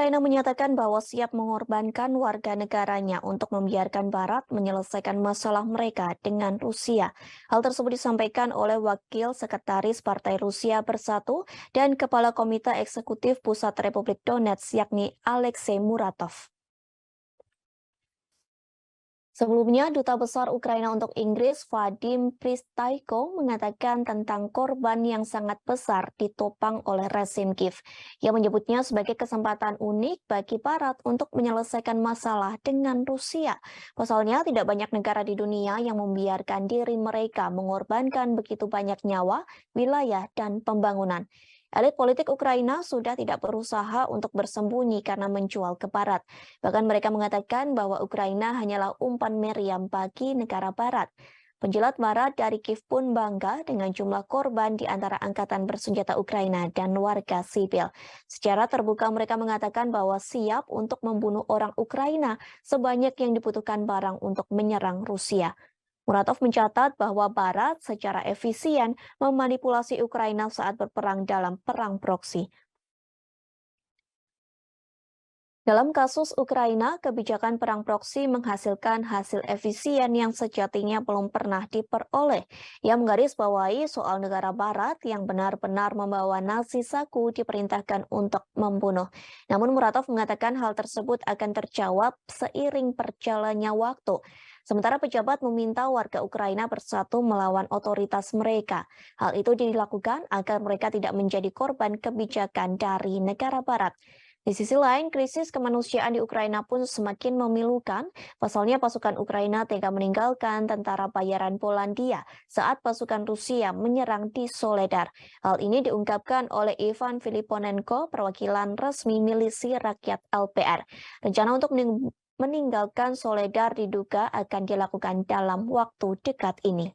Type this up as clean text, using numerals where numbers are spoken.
Ukraina menyatakan bahwa siap mengorbankan warga negaranya untuk membiarkan Barat menyelesaikan masalah mereka dengan Rusia. Hal tersebut disampaikan oleh Wakil Sekretaris Partai Rusia Bersatu dan Kepala Komite Eksekutif Pusat Republik Donetsk yakni Alexei Muratov. Sebelumnya, Duta Besar Ukraina untuk Inggris, Vadim Pristaiko, mengatakan tentang korban yang sangat besar ditopang oleh rezim Kiev. Ia menyebutnya sebagai kesempatan unik bagi Barat untuk menyelesaikan masalah dengan Rusia. Pasalnya, tidak banyak negara di dunia yang membiarkan diri mereka mengorbankan begitu banyak nyawa, wilayah, dan pembangunan. Elit politik Ukraina sudah tidak berusaha untuk bersembunyi karena menjual ke Barat. Bahkan mereka mengatakan bahwa Ukraina hanyalah umpan meriam bagi negara Barat. Penjilat Barat dari Kiev pun bangga dengan jumlah korban di antara angkatan bersenjata Ukraina dan warga sipil. Secara terbuka mereka mengatakan bahwa siap untuk membunuh orang Ukraina sebanyak yang dibutuhkan barang untuk menyerang Rusia. Muratov mencatat bahwa Barat secara efisien memanipulasi Ukraina saat berperang dalam perang proksi. Dalam kasus Ukraina, kebijakan perang proksi menghasilkan hasil efisien yang sejatinya belum pernah diperoleh. Ia menggarisbawahi soal negara Barat yang benar-benar membawa nasi saku diperintahkan untuk membunuh. Namun Muratov mengatakan hal tersebut akan terjawab seiring berjalannya waktu. Sementara pejabat meminta warga Ukraina bersatu melawan otoritas mereka. Hal itu dilakukan agar mereka tidak menjadi korban kebijakan dari negara Barat. Di sisi lain, krisis kemanusiaan di Ukraina pun semakin memilukan. Pasalnya pasukan Ukraina tega meninggalkan tentara bayaran Polandia saat pasukan Rusia menyerang di Soledar. Hal ini diungkapkan oleh Ivan Filiponenko, perwakilan resmi milisi rakyat LPR. Rencana untuk meninggalkan Soledar diduga akan dilakukan dalam waktu dekat ini.